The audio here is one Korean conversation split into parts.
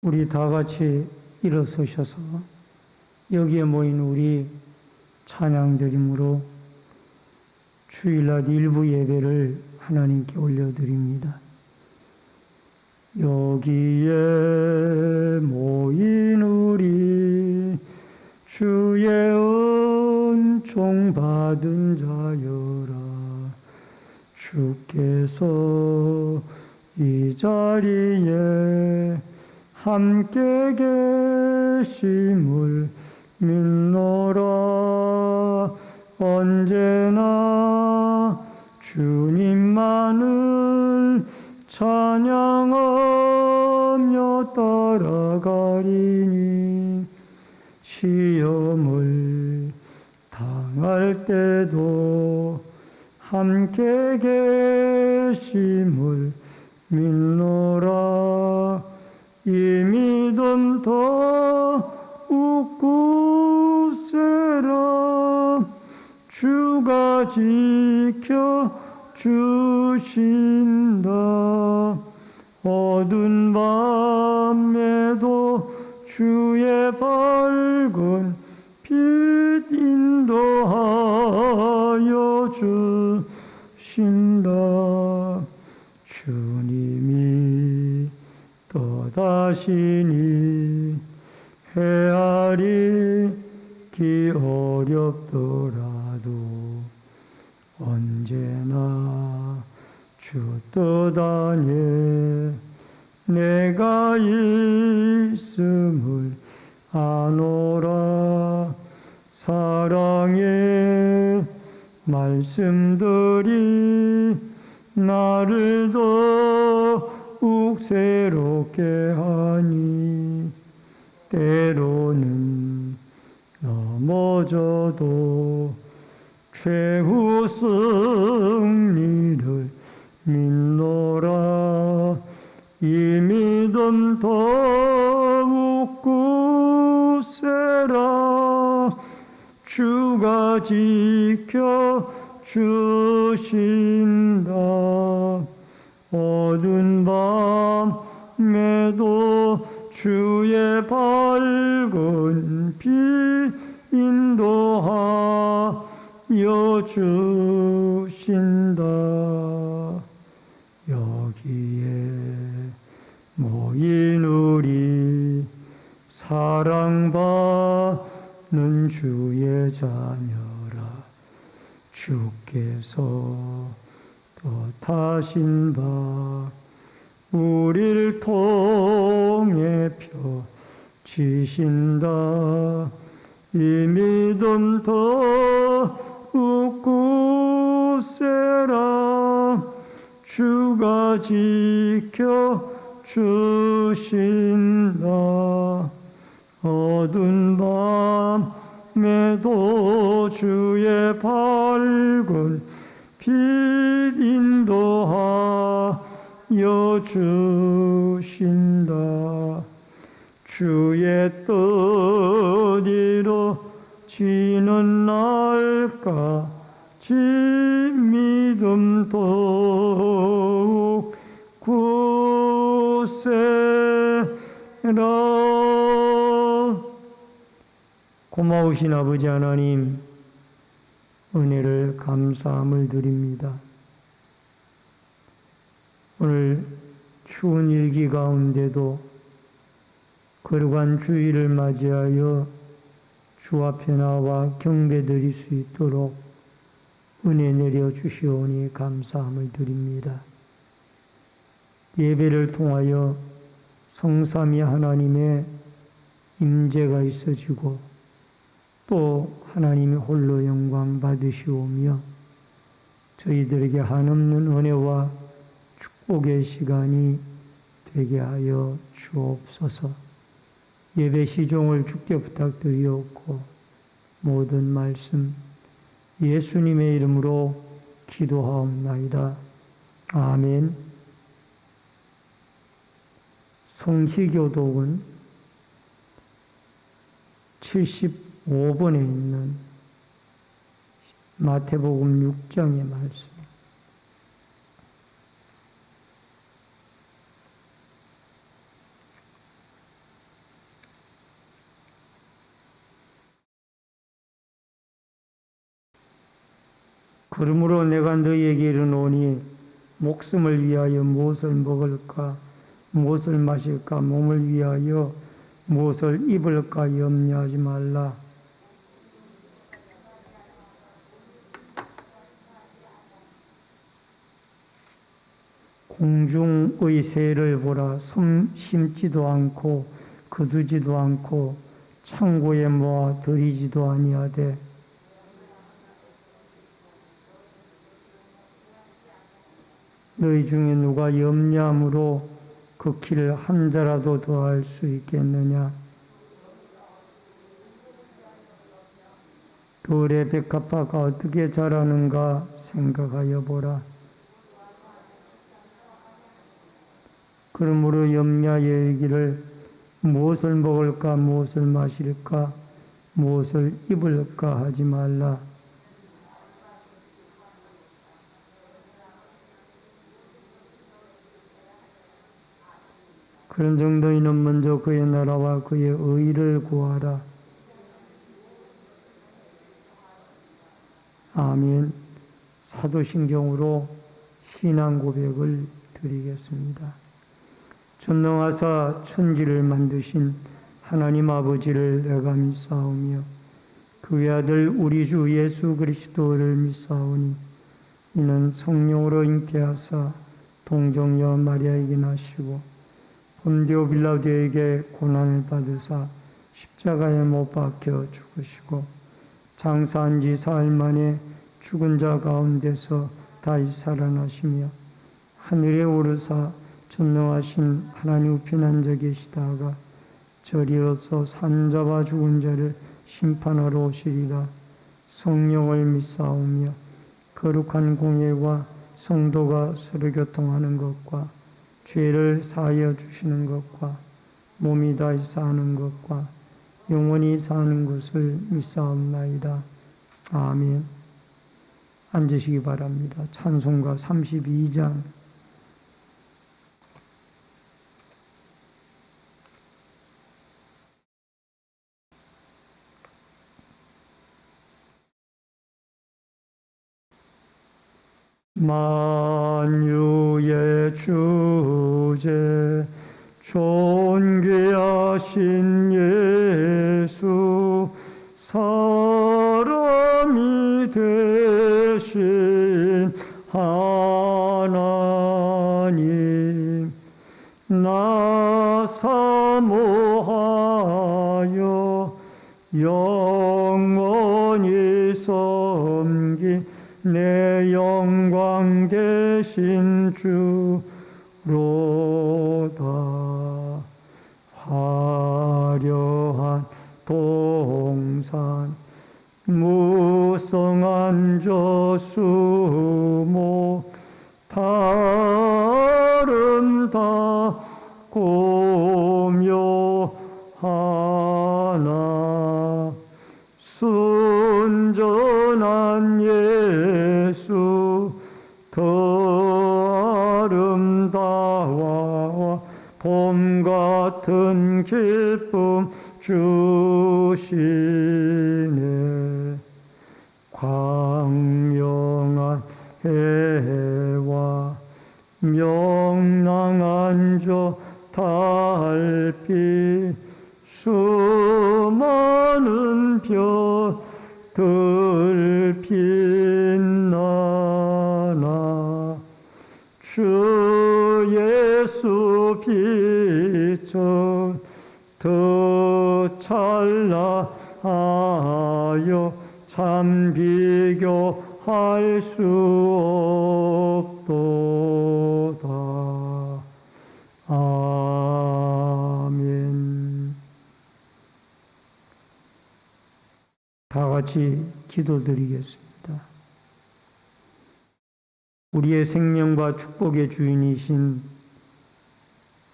우리 다 같이 일어서셔서 여기에 모인 우리 찬양드림으로 주일날 일부 예배를 하나님께 올려드립니다. 여기에 모인 우리 주의 은총 받은 자여라. 주께서 이 자리에 함께 계심을 믿노라. 언제나 주님만을 찬양하며 따라가리니 시험을 당할 때도 함께 계심을 믿노라. 이 믿음 더욱 굳세라. 주가 지켜주신다. 어두운 밤에도 주의 밝은 빛 인도하여 주신다. 주님이 떠다시니 헤아리기 어렵더라도 언제나 주 뜻 안에 내가 있음을 아노라. 사랑의 말씀들이 나를 더욱 새롭게 하니 때로는 넘어져도 최후 승리를 믿노라. 이 믿음 더욱 굳세라. 주가 지켜주신다. 어두운 밤에도 주의 밝은 빛 인도하여 주신다. 여기에 모인 우리 사랑받는 주의 자녀라. 주께서 뜻하신 바 우리를 통해 펴지신다. 이 믿음 더욱 굳세라. 주가 지켜주신다. 어두운 밤에도 주의 밝은 빛 인도하여 주신다. 주의 뜻 이루어지는 날까지 믿음 더욱 굳세라. 고마우신 아버지 하나님, 은혜를 감사함을 드립니다. 오늘 추운 일기 가운데도 거룩한 주일을 맞이하여 주 앞에 나와 경배드릴 수 있도록 은혜 내려 주시오니 감사함을 드립니다. 예배를 통하여 성삼위 하나님의 임재가 있어지고 또 하나님이 홀로 영광 받으시오며 저희들에게 한없는 은혜와 축복의 시간이 되게 하여 주옵소서. 예배 시종을 주께 부탁드리옵고 모든 말씀 예수님의 이름으로 기도하옵나이다. 아멘. 성시교독은 75번에 있는 마태복음 6장의 말씀. 그러므로 내가 너희에게 이르노니 목숨을 위하여 무엇을 먹을까 무엇을 마실까 몸을 위하여 무엇을 입을까 염려하지 말라. 공중의 새를 보라. 심지도 않고 거두지도 않고 창고에 모아 들이지도 아니하되 너희 중에 누가 염려함으로 그 길을 한 자라도 더할 수 있겠느냐? 들의 백합화가 어떻게 자라는가 생각하여 보라. 그러므로 염려하여 이르기를 무엇을 먹을까 무엇을 마실까 무엇을 입을까 하지 말라. 그런 정도이는 먼저 그의 나라와 그의 의를 구하라. 아멘. 사도신경으로 신앙 고백을 드리겠습니다. 전능하사 천지를 만드신 하나님 아버지를 내가 믿사오며 그의 아들 우리 주 예수 그리스도를 믿사오니 이는 성령으로 잉태하사 동정녀 마리아에게 나시고 본디오 빌라도에게 고난을 받으사 십자가에 못 박혀 죽으시고 장사한 지 사흘 만에 죽은 자 가운데서 다시 살아나시며 하늘에 오르사 전능하신 하나님 우편 앉아 계시다가 저리로서 산자와 죽은 자를 심판하러 오시리라. 성령을 믿사오며 거룩한 공예와 성도가 서로 교통하는 것과 죄를 사하여 주시는 것과 몸이 다시 사는 것과 영원히 사는 것을 믿사옵나이다. 아멘. 앉으시기 바랍니다. 찬송가 32장. 만유의 주제 존귀하신 예수 사람이 되신 하나님 나 사모하여 영원히 섬긴 내 영광 되신 주로다. 화려한 동산 무성한 저수목 아름답고 묘하나 순전한 예수 더 아름다워 봄 같은 기쁨 주시네. 광명한 해와 명랑한 저 달빛 수많은 별들 빛나나 주 예수 빛은 더 찬란하여 참 비교할 수 없도다. 아멘. 다 같이 기도드리겠습니다. 우리의 생명과 축복의 주인이신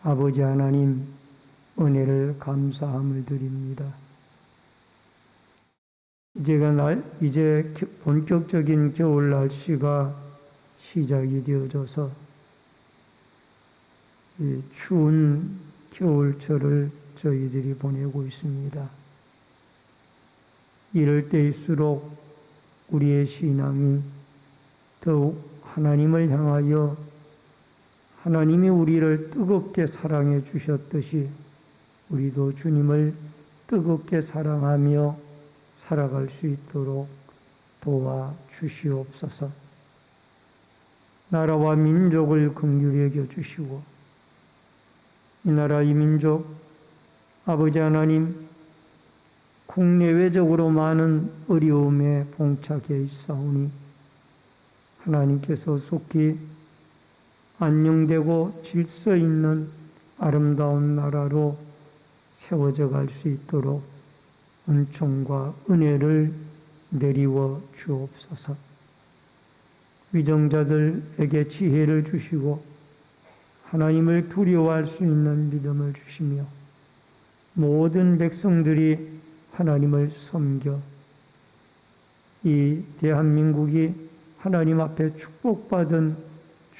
아버지 하나님, 은혜를 감사함을 드립니다. 이제 본격적인 겨울 날씨가 시작이 되어져서 추운 겨울철을 저희들이 보내고 있습니다. 이럴 때일수록 우리의 신앙이 더욱 하나님을 향하여 하나님이 우리를 뜨겁게 사랑해 주셨듯이 우리도 주님을 뜨겁게 사랑하며 살아갈 수 있도록 도와 주시옵소서. 나라와 민족을 긍휼히 여겨 주시고 이 나라 이 민족 아버지 하나님 국내외적으로 많은 어려움에 봉착해 있사오니 하나님께서 속히 안녕되고 질서 있는 아름다운 나라로 세워져 갈 수 있도록 은총과 은혜를 내리워 주옵소서. 위정자들에게 지혜를 주시고 하나님을 두려워할 수 있는 믿음을 주시며 모든 백성들이 하나님을 섬겨 이 대한민국이 하나님 앞에 축복받은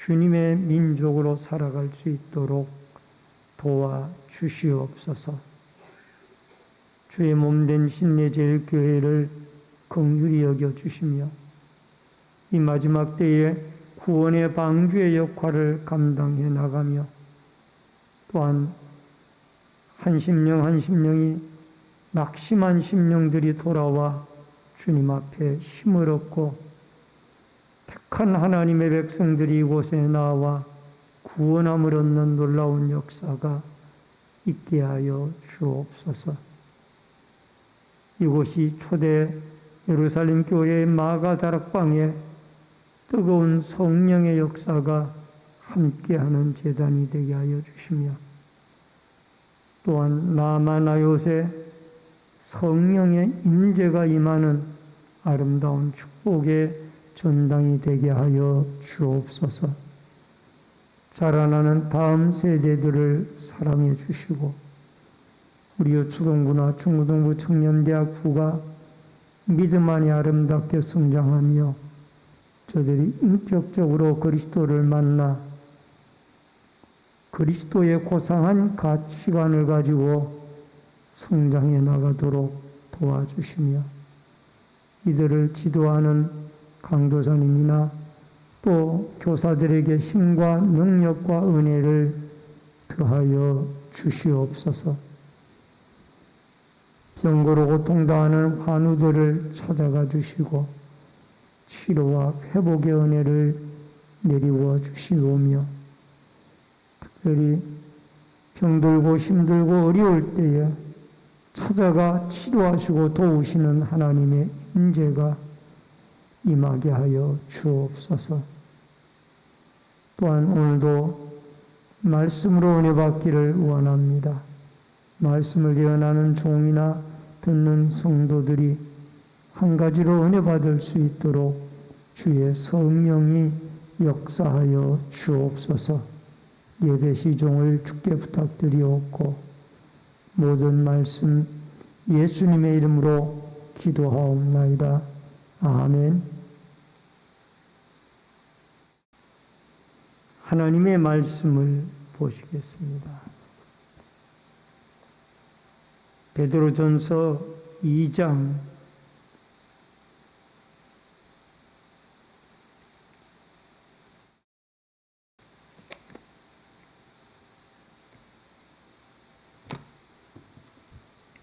주님의 민족으로 살아갈 수 있도록 도와 주시옵소서. 주의 몸된 신내제일교회를 긍휼히 여겨 주시며 이 마지막 때에 구원의 방주의 역할을 감당해 나가며 또한 한 심령 한 심령이 낙심한 심령들이 돌아와 주님 앞에 힘을 얻고 택한 하나님의 백성들이 이곳에 나와 구원함을 얻는 놀라운 역사가 있게 하여 주옵소서. 이곳이 초대 예루살렘 교회의 마가 다락방에 뜨거운 성령의 역사가 함께하는 제단이 되게 하여 주시며 또한 라마나요새 성령의 임재가 임하는 아름다운 축복의 전당이 되게 하여 주옵소서. 자라나는 다음 세대들을 사랑해 주시고 우리 초등부나 중고등부 청년대학부가 믿음 안에 아름답게 성장하며 저들이 인격적으로 그리스도를 만나 그리스도의 고상한 가치관을 가지고 성장해 나가도록 도와주시며 이들을 지도하는 강도사님이나 또 교사들에게 힘과 능력과 은혜를 더하여 주시옵소서. 병고로 고통당하는 환우들을 찾아가 주시고 치료와 회복의 은혜를 내리워 주시오며 특별히 병들고 힘들고 어려울 때에 찾아가 치료하시고 도우시는 하나님의 임재가 임하게 하여 주옵소서. 또한 오늘도 말씀으로 은혜 받기를 원합니다. 말씀을 예언하는 종이나 듣는 성도들이 한 가지로 은혜 받을 수 있도록 주의 성령이 역사하여 주옵소서. 예배 시종을 주께 부탁드리옵고 모든 말씀 예수님의 이름으로 기도하옵나이다. 아멘. 하나님의 말씀을 보시겠습니다. 베드로전서 2장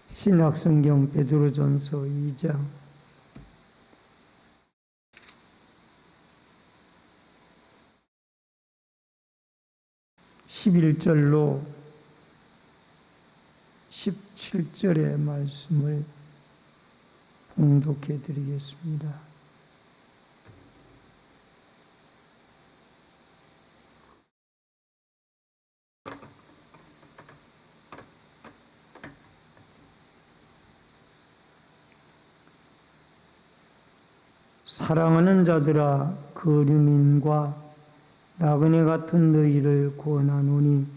'신약성경 베드로전서 2장 11절로 17절의 말씀을 봉독해 드리겠습니다. 사랑하는 자들아, 거류민과 나그네 같은 너희를 권하노니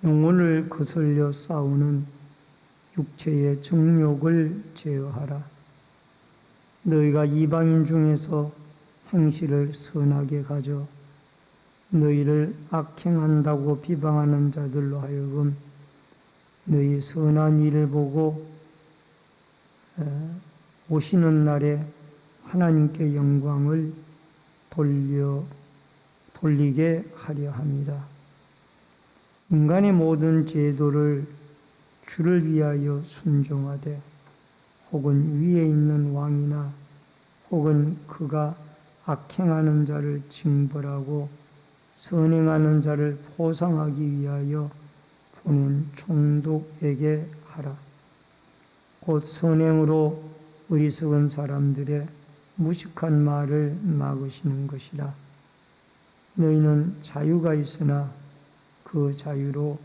영혼을 거슬려 싸우는 육체의 정욕을 제어하라. 너희가 이방인 중에서 행실을 선하게 가져 너희를 악행한다고 비방하는 자들로 하여금 너희 선한 일을 보고 오시는 날에 하나님께 영광을 돌리게 하려 함이라. 인간의 모든 제도를 주를 위하여 순종하되 혹은 위에 있는 왕이나 혹은 그가 악행하는 자를 징벌하고 선행하는 자를 보상하기 위하여 보낸 총독에게 하라. 곧 선행으로 어리석은 사람들의 무식한 말을 막으시는 것이라. 너희는 자유가 있으나 그 자유로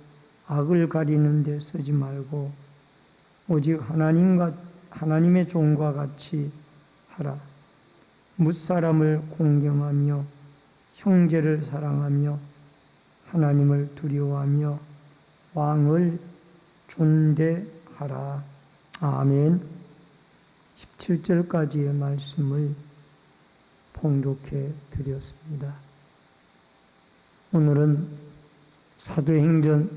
악을 가리는 데 쓰지 말고 오직 하나님의 종과 같이 하라. 뭇사람을 공경하며 형제를 사랑하며 하나님을 두려워하며 왕을 존대하라. 아멘. 17절까지의 말씀을 봉독해 드렸습니다. 오늘은 사도행전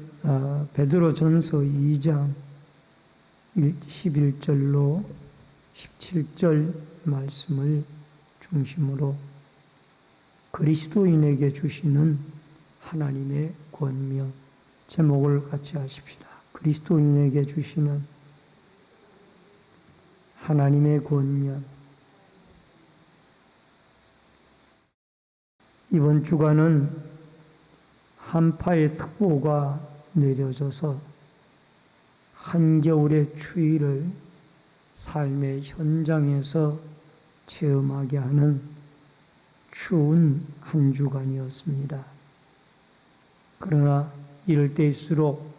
베드로전서 2장 11절로 17절 말씀을 중심으로 그리스도인에게 주시는 하나님의 권면, 제목을 같이 하십시다. 그리스도인에게 주시는 하나님의 권면. 이번 주간은 한파의 특보가 내려져서 한겨울의 추위를 삶의 현장에서 체험하게 하는 추운 한 주간이었습니다. 그러나 이럴 때일수록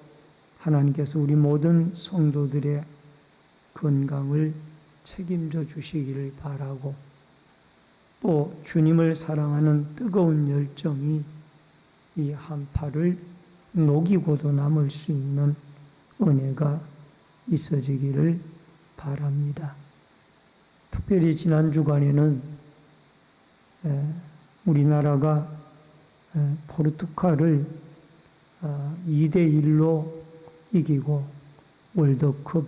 하나님께서 우리 모든 성도들의 건강을 책임져 주시기를 바라고, 또 주님을 사랑하는 뜨거운 열정이 이 한파를 녹이고도 남을 수 있는 은혜가 있어지기를 바랍니다. 특별히 지난 주간에는 우리나라가 포르투갈을 2대1로 이기고 월드컵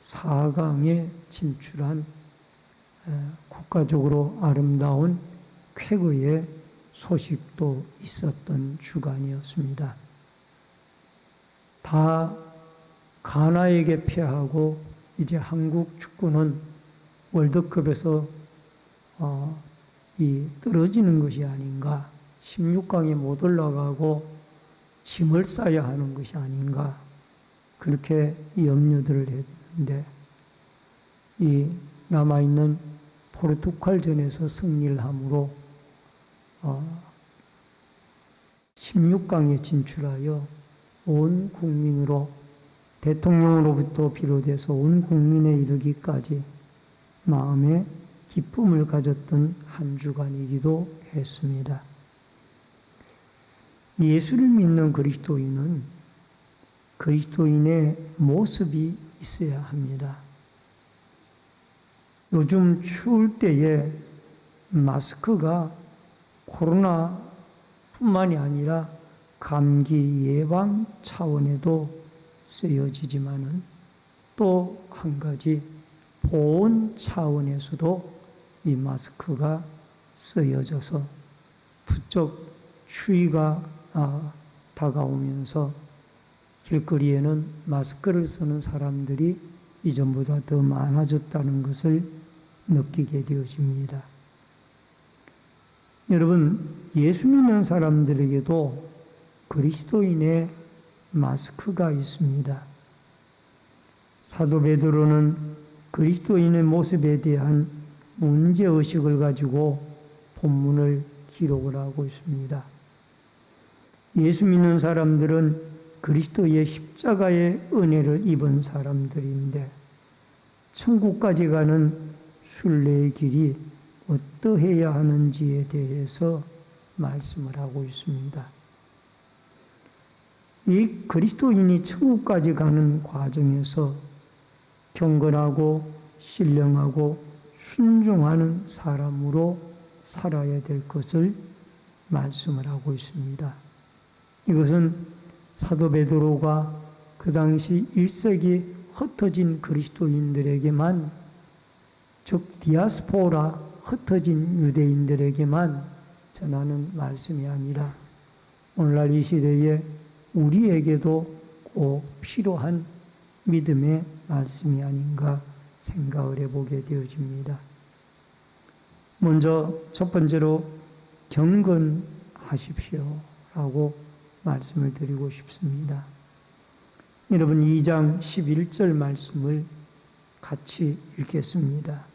4강에 진출한 국가적으로 아름다운 쾌거의 소식도 있었던 주간이었습니다. 다 가나에게 패하고 이제 한국 축구는 월드컵에서 떨어지는 것이 아닌가, 16강에 못 올라가고 짐을 싸야 하는 것이 아닌가, 그렇게 염려들을 했는데, 이 남아있는 포르투갈전에서 승리를 함으로 16강에 진출하여 온 국민으로, 대통령으로부터 비롯해서 온 국민에 이르기까지 마음에 기쁨을 가졌던 한 주간이기도 했습니다. 예수를 믿는 그리스도인은 그리스도인의 모습이 있어야 합니다. 요즘 추울 때에 마스크가 코로나뿐만이 아니라 감기 예방 차원에도 쓰여지지만은 또 한 가지 보온 차원에서도 이 마스크가 쓰여져서 부쩍 추위가 다가오면서 길거리에는 마스크를 쓰는 사람들이 이전보다 더 많아졌다는 것을 느끼게 되어집니다. 여러분, 예수 믿는 사람들에게도 그리스도인의 마스크가 있습니다. 사도 베드로는 그리스도인의 모습에 대한 문제의식을 가지고 본문을 기록을 하고 있습니다. 예수 믿는 사람들은 그리스도의 십자가의 은혜를 입은 사람들인데 천국까지 가는 순례의 길이 어떠해야 하는지에 대해서 말씀을 하고 있습니다. 이 그리스도인이 천국까지 가는 과정에서 경건하고 신령하고 순종하는 사람으로 살아야 될 것을 말씀을 하고 있습니다. 이것은 사도 베드로가 그 당시 1세기 흩어진 그리스도인들에게만, 즉 디아스포라 흩어진 유대인들에게만 전하는 말씀이 아니라 오늘날 이 시대에 우리에게도 꼭 필요한 믿음의 말씀이 아닌가 생각을 해보게 되어집니다. 먼저 첫 번째로 경건하십시오 라고 말씀을 드리고 싶습니다. 여러분 2장 11절 말씀을 같이 읽겠습니다.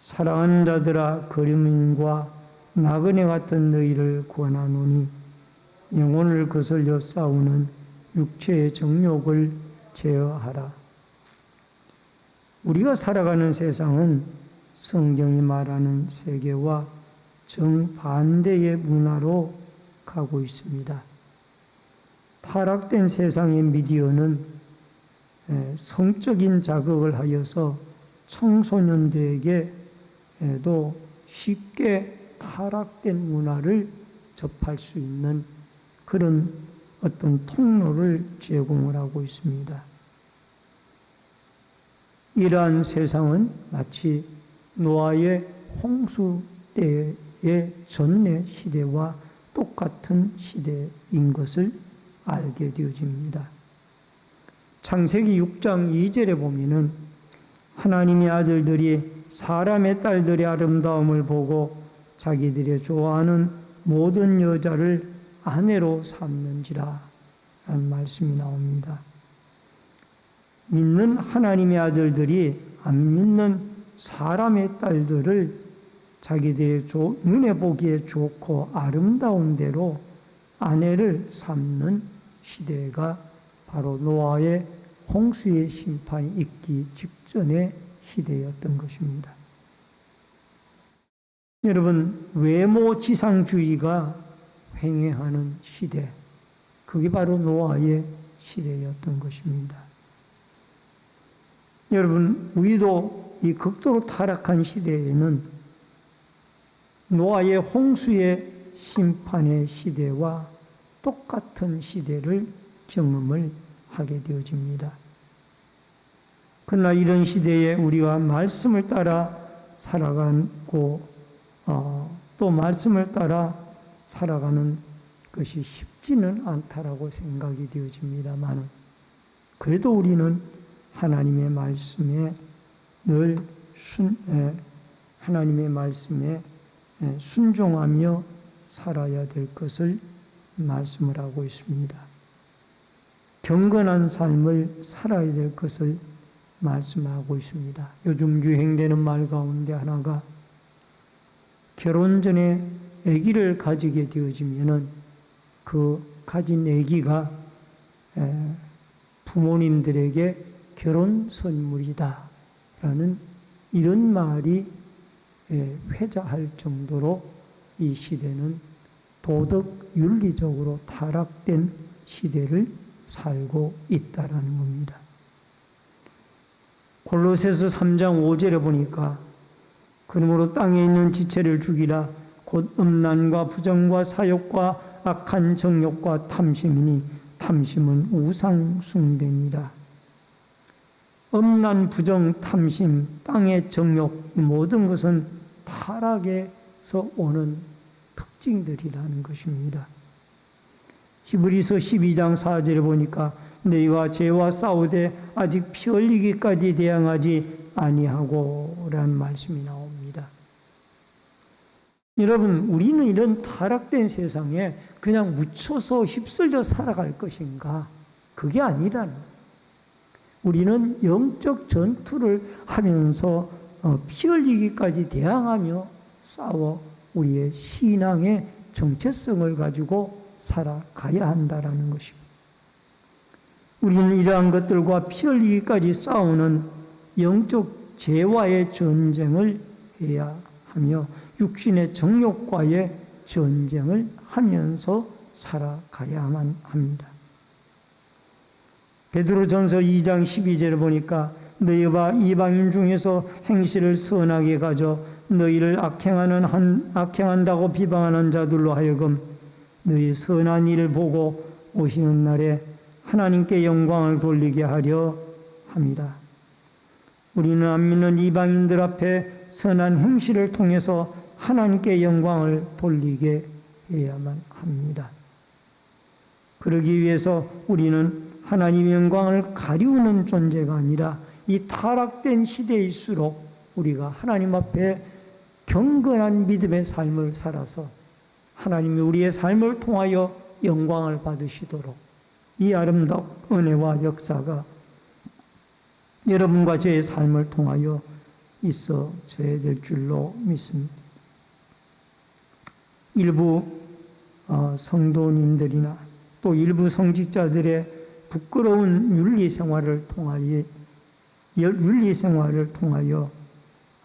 사랑하는 자들아 거름과 나그네 같은 너희를 권하노니 영혼을 거슬려 싸우는 육체의 정욕을 제어하라. 우리가 살아가는 세상은 성경이 말하는 세계와 정반대의 문화로 가고 있습니다. 타락된 세상의 미디어는 성적인 자극을 하여서 청소년들에게도 쉽게 타락된 문화를 접할 수 있는 그런 어떤 통로를 제공을 하고 있습니다. 이러한 세상은 마치 노아의 홍수 때의 전내 시대와 똑같은 시대인 것을 알게 되어집니다. 창세기 6장 2절에 보면은 하나님의 아들들이 사람의 딸들의 아름다움을 보고 자기들이 좋아하는 모든 여자를 아내로 삼는지라 라는 말씀이 나옵니다. 믿는 하나님의 아들들이 안 믿는 사람의 딸들을 자기들의 눈에 보기에 좋고 아름다운 대로 아내를 삼는 시대가 바로 노아의 홍수의 심판이 있기 직전의 시대였던 것입니다. 여러분, 외모 지상주의가 횡행하는 시대, 그게 바로 노아의 시대였던 것입니다. 여러분, 우리도 이 극도로 타락한 시대에는 노아의 홍수의 심판의 시대와 똑같은 시대를 경험을 하게 되어집니다. 그러나 이런 시대에 우리가 말씀을 따라 살아가고 또 말씀을 따라 살아가는 것이 쉽지는 않다라고 생각이 되어집니다만 그래도 우리는 하나님의 말씀에 늘 하나님의 말씀에 순종하며 살아야 될 것을 말씀을 하고 있습니다. 경건한 삶을 살아야 될 것을 말씀하고 있습니다. 요즘 유행되는 말 가운데 하나가 결혼 전에 아기를 가지게 되어지면은 그 가진 아기가 부모님들에게 결혼 선물이다 라는 이런 말이 회자할 정도로 이 시대는 도덕 윤리적으로 타락된 시대를 살고 있다라는 겁니다. 골로새서 3장 5절에 보니까 그러므로 땅에 있는 지체를 죽이라 곧 음란과 부정과 사욕과 악한 정욕과 탐심이니 탐심은 우상 숭배니라. 음란, 부정, 탐심, 땅의 정욕 이 모든 것은 타락에서 오는 특징들이라는 것입니다. 히브리서 12장 4절에 보니까 너희가 죄와 싸우되 아직 피 흘리기까지 대항하지 아니하고 라는 말씀이 나옵니다. 여러분, 우리는 이런 타락된 세상에 그냥 묻혀서 휩쓸려 살아갈 것인가? 그게 아니라는 거예요. 우리는 영적 전투를 하면서 피 흘리기까지 대항하며 싸워 우리의 신앙의 정체성을 가지고 살아가야 한다라는 것입니다. 우리는 이러한 것들과 피 흘리기까지 싸우는 영적 죄와의 전쟁을 해야 하며 육신의 정욕과의 전쟁을 하면서 살아가야만 합니다. 베드로전서 2장 12절을 보니까 너희가 이방인 중에서 행실을 선하게 가져 너희를 악행한다고 비방하는 자들로 하여금 너희 선한 일을 보고 오시는 날에 하나님께 영광을 돌리게 하려 합니다. 우리는 안 믿는 이방인들 앞에 선한 행실을 통해서 하나님께 영광을 돌리게 해야만 합니다. 그러기 위해서 우리는 하나님의 영광을 가리우는 존재가 아니라 이 타락된 시대일수록 우리가 하나님 앞에 경건한 믿음의 삶을 살아서 하나님이 우리의 삶을 통하여 영광을 받으시도록 이 아름다운 은혜와 역사가 여러분과 저의 삶을 통하여 있어져야 될 줄로 믿습니다. 일부 성도님들이나 또 일부 성직자들의 부끄러운 윤리 생활을 통하여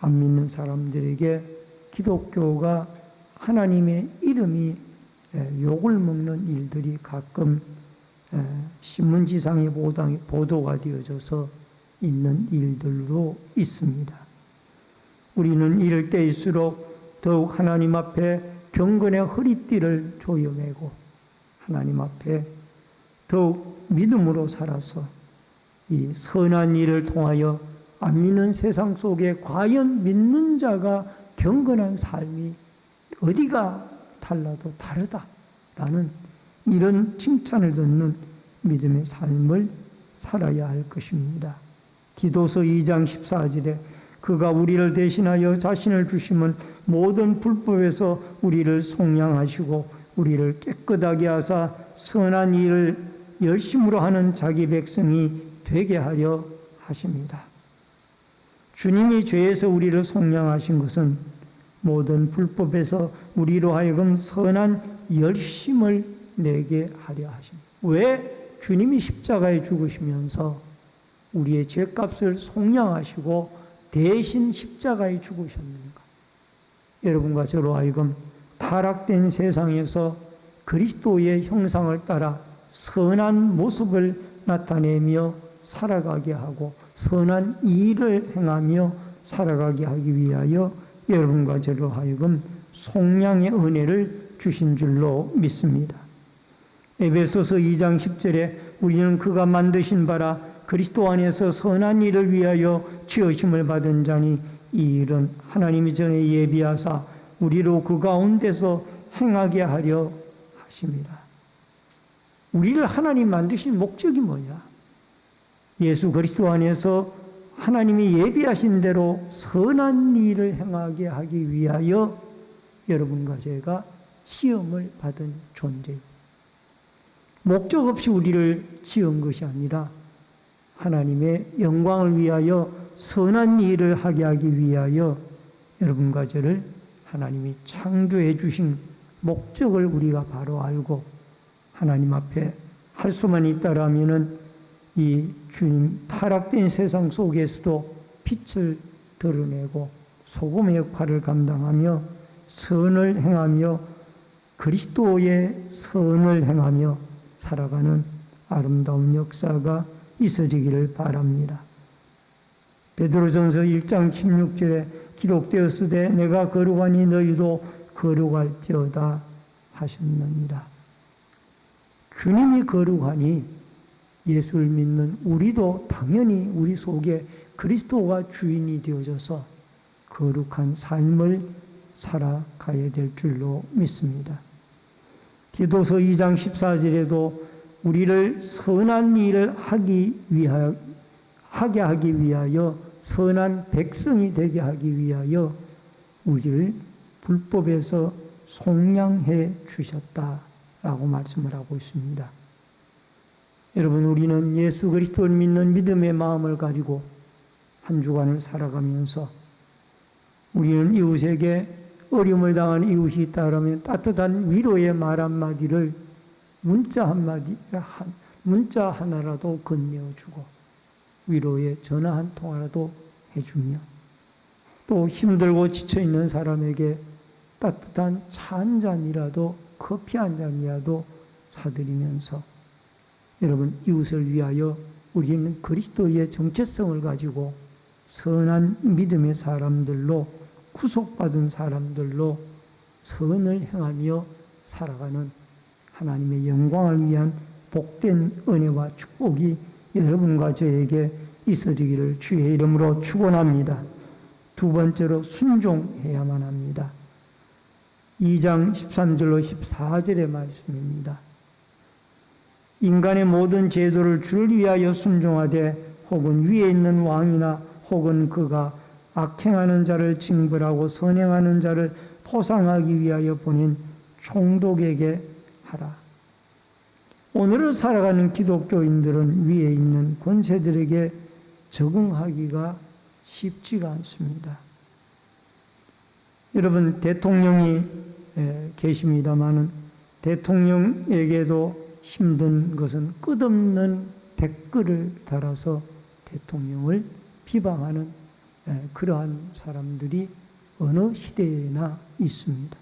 안 믿는 사람들에게 기독교가 하나님의 이름이 욕을 먹는 일들이 가끔 신문지상에 보도가 되어져서 있는 일들로 있습니다. 우리는 이럴 때일수록 더욱 하나님 앞에 경건의 허리띠를 조여매고 하나님 앞에 더욱 믿음으로 살아서 이 선한 일을 통하여 안 믿는 세상 속에 과연 믿는 자가 경건한 삶이 어디가 달라도 다르다라는 이런 칭찬을 듣는 믿음의 삶을 살아야 할 것입니다. 디도서 2장 14절에 그가 우리를 대신하여 자신을 주심은 모든 불법에서 우리를 속량하시고 우리를 깨끗하게 하사 선한 일을 열심으로 하는 자기 백성이 되게 하려 하십니다. 주님이 죄에서 우리를 속량하신 것은 모든 불법에서 우리로 하여금 선한 열심을 내게 하려 하십니다. 왜 주님이 십자가에 죽으시면서 우리의 죄값을 속량하시고 대신 십자가에 죽으셨는가? 여러분과 저로 하여금 타락된 세상에서 그리스도의 형상을 따라 선한 모습을 나타내며 살아가게 하고 선한 일을 행하며 살아가게 하기 위하여 여러분과 저로 하여금 속량의 은혜를 주신 줄로 믿습니다. 에베소서 2장 10절에 우리는 그가 만드신 바라 그리스도 안에서 선한 일을 위하여 지으심을 받은 자니 이 일은 하나님이 전에 예비하사 우리로 그 가운데서 행하게 하려 하십니다. 우리를 하나님 만드신 목적이 뭐냐? 예수 그리스도 안에서 하나님이 예비하신 대로 선한 일을 행하게 하기 위하여 여러분과 제가 지음을 받은 존재입니다. 목적 없이 우리를 지은 것이 아니라 하나님의 영광을 위하여 선한 일을 하게 하기 위하여 여러분과 저를 하나님이 창조해 주신 목적을 우리가 바로 알고 하나님 앞에 할 수만 있다라면은 이 주님 타락된 세상 속에서도 빛을 드러내고 소금의 역할을 감당하며 선을 행하며 그리스도의 선을 행하며 살아가는 아름다운 역사가 있어지기를 바랍니다. 베드로전서 1장 16절에 기록되었으되 내가 거룩하니 너희도 거룩할지어다 하셨느니라. 주님이 거룩하니 예수를 믿는 우리도 당연히 우리 속에 그리스도가 주인이 되어져서 거룩한 삶을 살아가야 될 줄로 믿습니다. 디도서 2장 14절에도 우리를 선한 일을 하게 하기 위하여 선한 백성이 되게 하기 위하여 우리를 불법에서 속량해 주셨다라고 말씀을 하고 있습니다. 여러분, 우리는 예수 그리스도를 믿는 믿음의 마음을 가지고 한 주간을 살아가면서 우리는 이웃에게 어려움을 당하는 이웃이 있다면 따뜻한 위로의 말 한마디를 문자 하나라도 건네어주고 위로의 전화 한 통화라도 해주며 또 힘들고 지쳐있는 사람에게 따뜻한 차 한 잔이라도 커피 한 잔이라도 사드리면서 여러분, 이웃을 위하여 우리는 그리스도의 정체성을 가지고 선한 믿음의 사람들로 구속받은 사람들로 선을 행하며 살아가는 하나님의 영광을 위한 복된 은혜와 축복이 여러분과 저에게 있어지기를 주의 이름으로 축원합니다. 두 번째로 순종해야만 합니다. 2장 13절로 14절의 말씀입니다. 인간의 모든 제도를 주를 위하여 순종하되 혹은 위에 있는 왕이나 혹은 그가 악행하는 자를 징벌하고 선행하는 자를 포상하기 위하여 보낸 총독에게 하라. 오늘을 살아가는 기독교인들은 위에 있는 권세들에게 적응하기가 쉽지가 않습니다. 여러분, 대통령이 계십니다마는 대통령에게도 힘든 것은 끝없는 댓글을 달아서 대통령을 비방하는 그러한 사람들이 어느 시대에나 있습니다.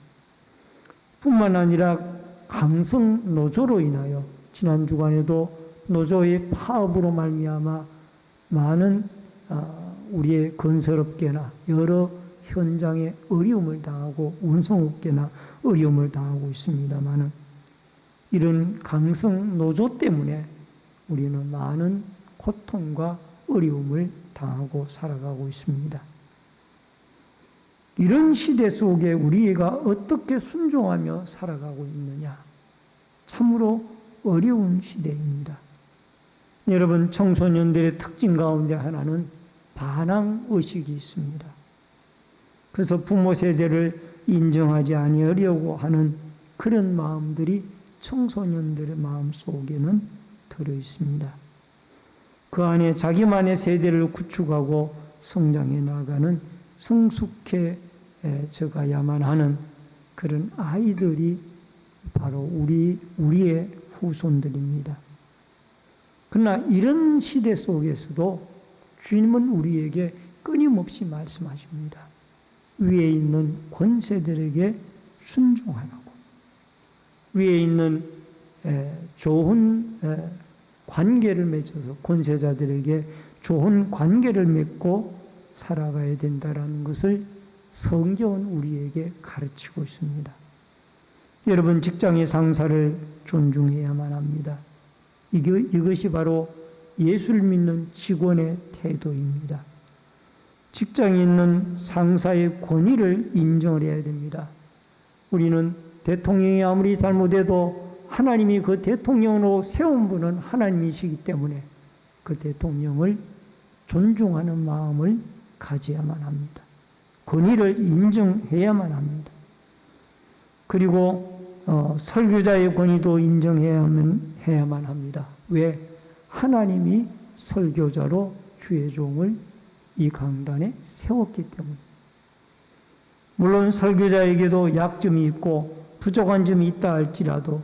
뿐만 아니라 강성 노조로 인하여 지난 주간에도 노조의 파업으로 말미암아 많은 우리의 건설업계나 여러 현장에 어려움을 당하고 운송업계나 어려움을 당하고 있습니다마는 이런 강성 노조 때문에 우리는 많은 고통과 어려움을 당하고 살아가고 있습니다. 이런 시대 속에 우리가 어떻게 순종하며 살아가고 있느냐? 참으로 어려운 시대입니다. 여러분, 청소년들의 특징 가운데 하나는 반항의식이 있습니다. 그래서 부모 세대를 인정하지 아니하려고 하는 그런 마음들이 청소년들의 마음 속에는 들어 있습니다. 그 안에 자기만의 세대를 구축하고 성장해 나가는 성숙해져 가야만 하는 그런 아이들이 바로 우리의 후손들입니다. 그러나 이런 시대 속에서도 주님은 우리에게 끊임없이 말씀하십니다. 위에 있는 권세들에게 순종하라고. 위에 있는 좋은 관계를 맺어서 권세자들에게 좋은 관계를 맺고 살아가야 된다는 것을 성경은 우리에게 가르치고 있습니다. 여러분, 직장의 상사를 존중해야만 합니다. 이것이 바로 예수를 믿는 직원의 태도입니다. 직장에 있는 상사의 권위를 인정을 해야 됩니다. 우리는 대통령이 아무리 잘못해도 하나님이 그 대통령으로 세운 분은 하나님이시기 때문에 그 대통령을 존중하는 마음을 가져야만 합니다. 권위를 인정해야만 합니다. 그리고 설교자의 권위도 인정해야만 합니다. 왜? 하나님이 설교자로 주의 종을 이 강단에 세웠기 때문에. 물론 설교자에게도 약점이 있고 부족한 점이 있다 할지라도,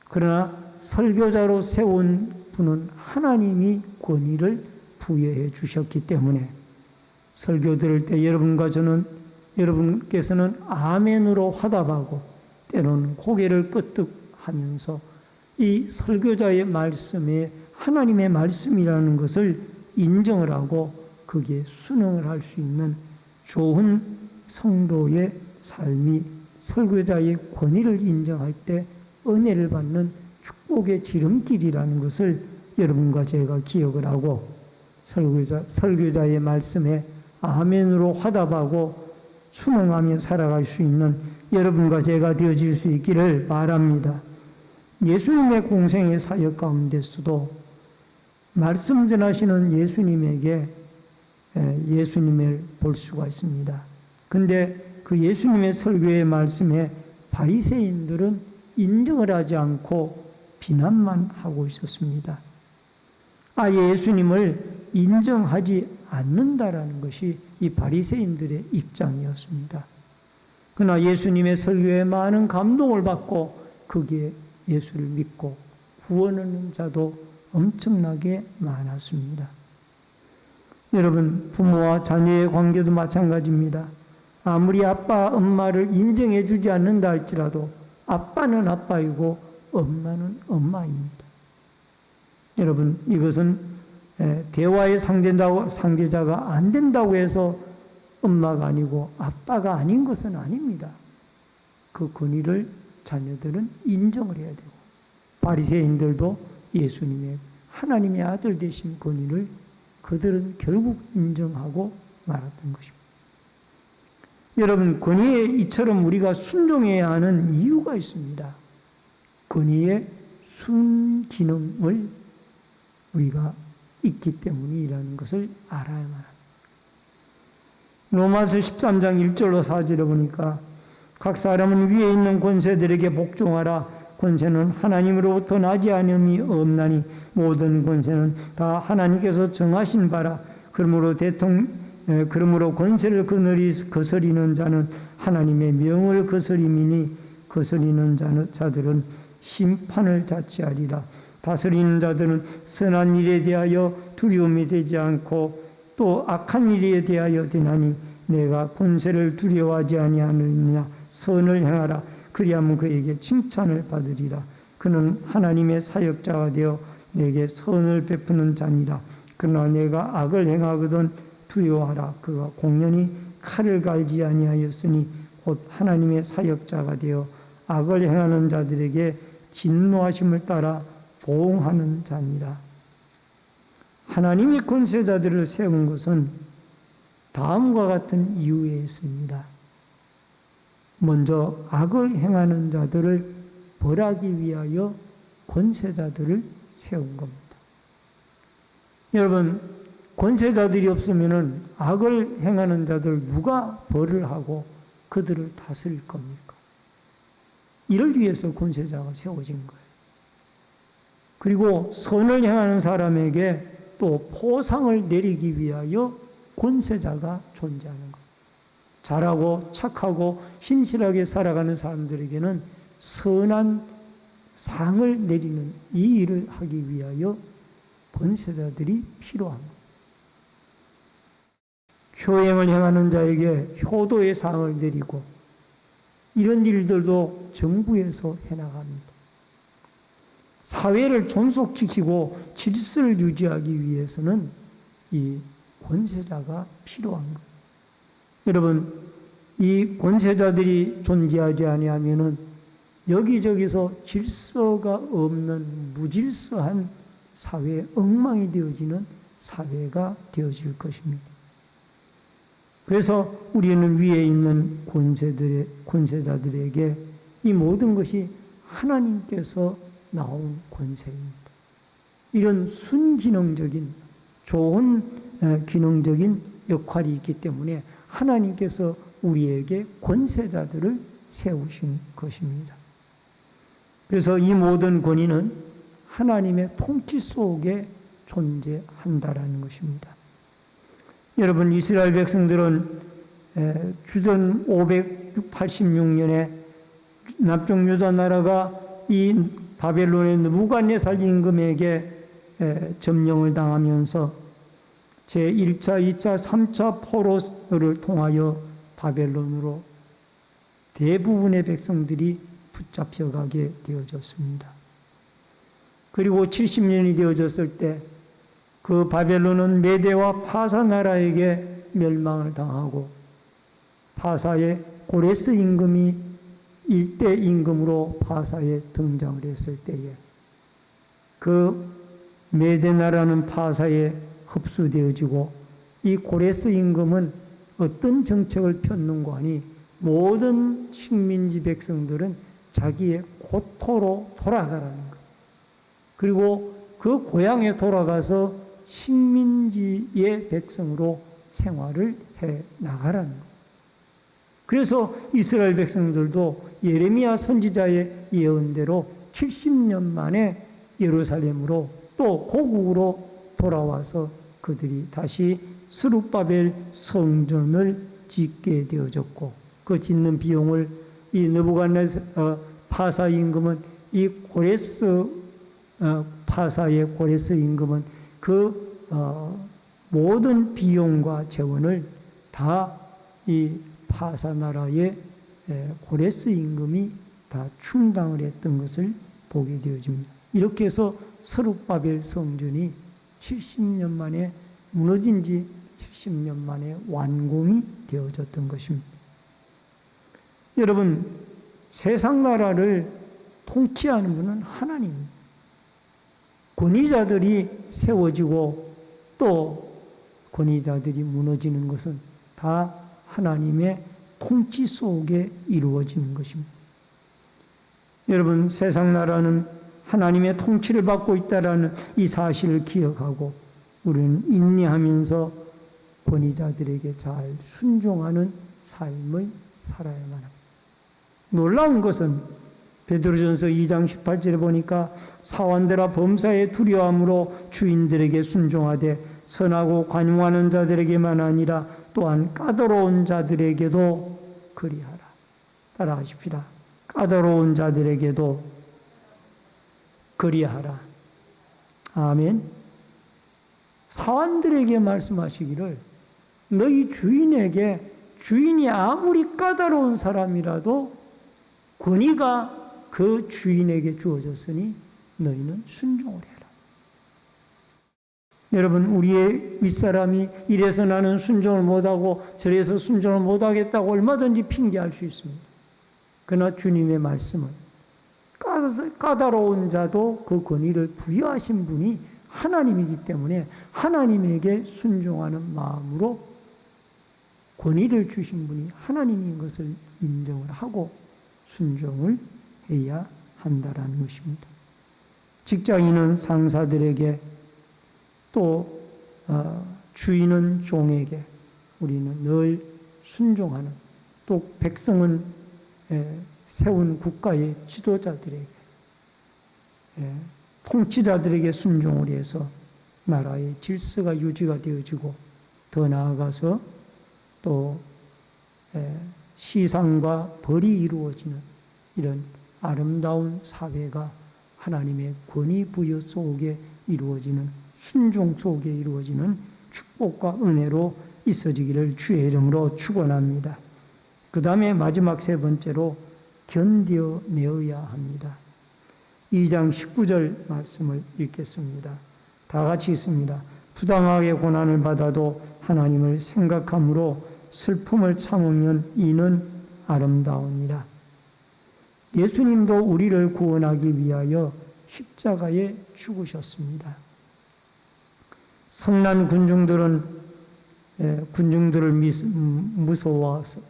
그러나 설교자로 세운 분은 하나님이 권위를 부여해 주셨기 때문에 설교 들을 때 여러분께서는 아멘으로 화답하고 때로는 고개를 끄덕하면서 이 설교자의 말씀에 하나님의 말씀이라는 것을 인정을 하고 거기에 순응을 할 수 있는 좋은 성도의 삶이 설교자의 권위를 인정할 때 은혜를 받는 축복의 지름길이라는 것을 여러분과 제가 기억을 하고 설교자의 말씀에 아멘으로 화답하고 순응하며 살아갈 수 있는 여러분과 제가 되어질 수 있기를 바랍니다. 예수님의 공생의 사역 가운데서도 말씀 전하시는 예수님을 볼 수가 있습니다. 근데 그 예수님의 설교의 말씀에 바리새인들은 인정을 하지 않고 비난만 하고 있었습니다. 아예 예수님을 인정하지 않는다라는 것이 이 바리새인들의 입장이었습니다. 그러나 예수님의 설교에 많은 감동을 받고 거기에 예수를 믿고 구원하는 자도 엄청나게 많았습니다. 여러분, 부모와 자녀의 관계도 마찬가지입니다. 아무리 아빠, 엄마를 인정해 주지 않는다 할지라도 아빠는 아빠이고 엄마는 엄마입니다. 여러분, 이것은 대화의 상대자가 안 된다고 해서 엄마가 아니고 아빠가 아닌 것은 아닙니다. 그 권위를 자녀들은 인정을 해야 되고, 바리새인들도 예수님의 하나님의 아들 되신 권위를 그들은 결국 인정하고 말았던 것입니다. 여러분, 권위에 이처럼 우리가 순종해야 하는 이유가 있습니다. 권위의 순기능을 우리가 있기 때문이라는 것을 알아야만 합니다. 로마서 13장 1절로 4절에 보니까 각 사람은 위에 있는 권세들에게 복종하라. 권세는 하나님으로부터 나지 않음이 없나니 모든 권세는 다 하나님께서 정하신 바라. 그러므로 권세를 거스리는 자는 하나님의 명을 거스림이니 거스리는 자들은 심판을 자취하리라. 다스리는 자들은 선한 일에 대하여 두려움이 되지 않고 또 악한 일에 대하여 되나니 내가 권세를 두려워하지 아니하느냐. 선을 행하라. 그리하면 그에게 칭찬을 받으리라. 그는 하나님의 사역자가 되어 내게 선을 베푸는 자니라. 그러나 내가 악을 행하거든 두려워하라. 그가 공연히 칼을 갈지 아니하였으니 곧 하나님의 사역자가 되어 악을 행하는 자들에게 진노하심을 따라 보응하는 자니라. 하나님이 권세자들을 세운 것은 다음과 같은 이유에 있습니다. 먼저 악을 행하는 자들을 벌하기 위하여 권세자들을 세운 겁니다. 여러분, 권세자들이 없으면 악을 행하는 자들 누가 벌을 하고 그들을 다스릴 겁니까? 이를 위해서 권세자가 세워진 거예요. 그리고 선을 행하는 사람에게 또 포상을 내리기 위하여 권세자가 존재하는 거예요. 잘하고 착하고 신실하게 살아가는 사람들에게는 선한 상을 내리는 이 일을 하기 위하여 권세자들이 필요합니다. 효행을 행하는 자에게 효도의 상을 내리고 이런 일들도 정부에서 해나갑니다. 사회를 존속시키고 질서를 유지하기 위해서는 이 권세자가 필요한 거예요. 여러분, 이 권세자들이 존재하지 아니하면은 여기저기서 질서가 없는 무질서한 사회에 엉망이 되어지는 사회가 되어질 것입니다. 그래서 우리는 위에 있는 권세자들에게 이 모든 것이 하나님께서 나온 권세입니다. 이런 순기능적인 좋은 기능적인 역할이 있기 때문에 하나님께서 우리에게 권세자들을 세우신 것입니다. 그래서 이 모든 권위는 하나님의 통치 속에 존재한다라는 것입니다. 여러분, 이스라엘 백성들은 주전 586년에 남쪽 유다 나라가 이 바벨론의 느부갓네살 임금에게 점령을 당하면서 제1차, 2차, 3차 포로를 통하여 바벨론으로 대부분의 백성들이 붙잡혀가게 되어졌습니다. 그리고 70년이 되어졌을 때 그 바벨론은 메대와 파사 나라에게 멸망을 당하고 파사의 고레스 임금이 일대 임금으로 파사에 등장을 했을 때에 그 메대 나라는 파사에 흡수되어지고 이 고레스 임금은 어떤 정책을 폈는가 하니 모든 식민지 백성들은 자기의 고토로 돌아가라는 것. 그리고 그 고향에 돌아가서 식민지의 백성으로 생활을 해 나가라는 것. 그래서 이스라엘 백성들도 예레미야 선지자의 예언대로 70년 만에 예루살렘으로 또 고국으로 돌아와서 그들이 다시 스룹바벨 성전을 짓게 되어졌고 그 짓는 비용을 이 느부갓네살 파사 임금은 이 고레스 파사의 고레스 임금은 그 모든 비용과 재원을 다 이 파사 나라의 고레스 임금이 다 충당을 했던 것을 보게 되어집니다. 이렇게 해서 스룹바벨 성전이 70년 만에 무너진 지 70년 만에 완공이 되어졌던 것입니다. 여러분, 세상 나라를 통치하는 분은 하나님입니다. 권위자들이 세워지고 또 권위자들이 무너지는 것은 다 하나님의 통치 속에 이루어지는 것입니다. 여러분, 세상 나라는 하나님의 통치를 받고 있다라는 이 사실을 기억하고 우리는 인내하면서 권위자들에게 잘 순종하는 삶을 살아야만 합니다. 놀라운 것은 베드로전서 2장 18절에 보니까 사원들아 범사에 두려움으로 주인들에게 순종하되 선하고 관용하는 자들에게만 아니라 또한 까다로운 자들에게도 그리하라. 따라하십시다. 까다로운 자들에게도 그리하라. 아멘. 사원들에게 말씀하시기를 너희 주인에게 주인이 아무리 까다로운 사람이라도 권위가 그 주인에게 주어졌으니 너희는 순종을 해라. 여러분, 우리의 윗사람이 이래서 나는 순종을 못하고 저래서 순종을 못하겠다고 얼마든지 핑계할 수 있습니다. 그러나 주님의 말씀은 까다로운 자도 그 권위를 부여하신 분이 하나님이기 때문에 하나님에게 순종하는 마음으로 권위를 주신 분이 하나님인 것을 인정을 하고 순종을 해야 한다라는 것입니다. 직장인은 상사들에게 또 주인은 종에게 우리는 늘 순종하는, 또 백성은 세운 국가의 지도자들에게 통치자들에게 순종을 해서 나라의 질서가 유지가 되어지고 더 나아가서 또 시상과 벌이 이루어지는 이런 아름다운 사회가 하나님의 권위 부여 속에 이루어지는, 순종 속에 이루어지는 축복과 은혜로 있어지기를 주의 이름으로 축원합니다. 그 다음에 마지막 세 번째로 견뎌내어야 합니다. 2장 19절 말씀을 읽겠습니다. 다 같이 읽습니다. 부당하게 고난을 받아도 하나님을 생각함으로 슬픔을 참으면 이는 아름다우니라. 예수님도 우리를 구원하기 위하여 십자가에 죽으셨습니다. 성난 군중들을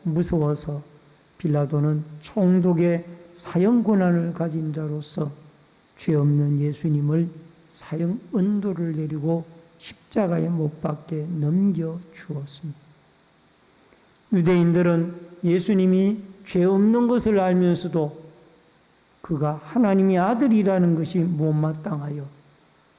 무서워서 빌라도는 총독의 사형 권한을 가진 자로서 죄 없는 예수님을 사형 은도를 내리고 십자가에 못 박게 넘겨 주었습니다. 유대인들은 예수님이 죄 없는 것을 알면서도 그가 하나님의 아들이라는 것이 못마땅하여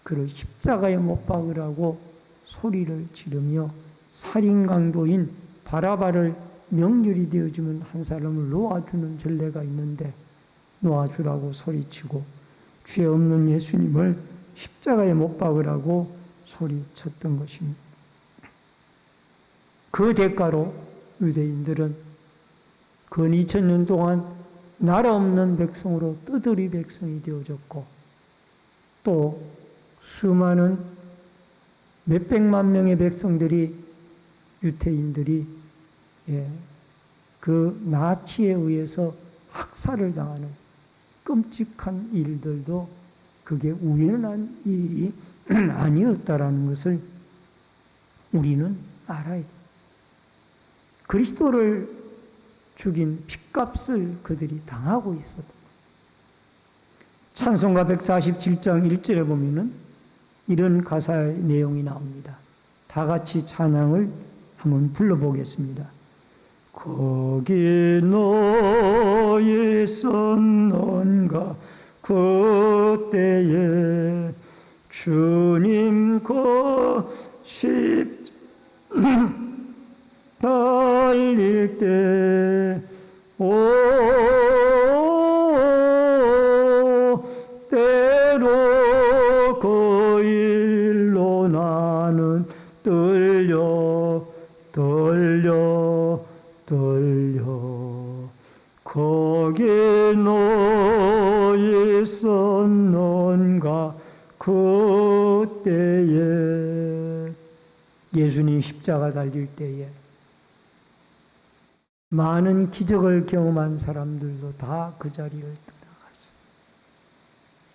그를 십자가에 못 박으라고 소리를 지르며 살인 강도인 바라바를 명절이 되어지면 한 사람을 놓아주는 전례가 있는데 놓아주라고 소리치고 죄 없는 예수님을 십자가에 못 박으라고 소리쳤던 것입니다. 그 대가로 유대인들은 근 2000년 동안 나라 없는 백성으로 떠돌이 백성이 되어졌고 또 수많은 몇백만 명의 백성들이 유태인들이 그 나치에 의해서 학살을 당하는 끔찍한 일들도 그게 우연한 일이 아니었다라는 것을 우리는 알아야 돼요. 그리스도를 죽인 핏값을 그들이 당하고 있었다. 찬송가 147장 1절에 보면은 이런 가사의 내용이 나옵니다. 다 같이 찬양을 한번 불러보겠습니다. 거기 너의 섰는가 그때에 주님 십 달릴 때 때로 그 일로 나는 떨려 거기 너의 섰는가 그때에 예수님 십자가 달릴 때에 많은 기적을 경험한 사람들도 다 그 자리를 떠나갔어요.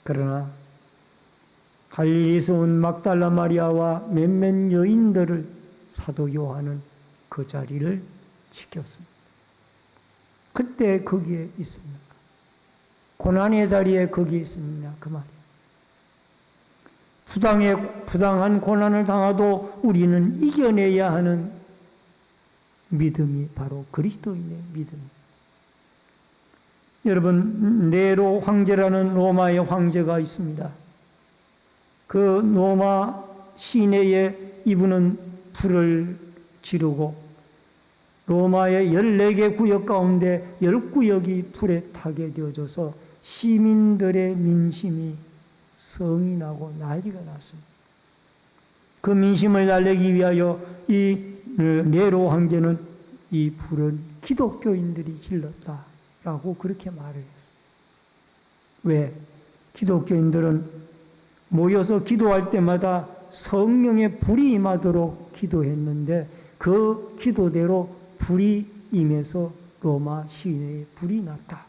그러나 갈릴리에서 온 막달라 마리아와 몇몇 여인들을 사도 요한은 그 자리를 지켰습니다. 그때 거기에 있습니까? 고난의 자리에 거기에 있습니다. 그 말이에요. 부당한 고난을 당하도 우리는 이겨내야 하는 믿음이 바로 그리스도인의 믿음입니다. 여러분, 네로 황제라는 로마의 황제가 있습니다. 그 로마 시내에 이분은 불을 지르고 로마의 14개 구역 가운데 10구역이 불에 타게 되어져서 시민들의 민심이 성이 나고 난리가 났습니다. 그 민심을 달래기 위하여 이 네로 황제는 이 불은 기독교인들이 질렀다라고 그렇게 말을 했어요. 왜? 기독교인들은 모여서 기도할 때마다 성령의 불이 임하도록 기도했는데 그 기도대로 불이 임해서 로마 시내에 불이 났다.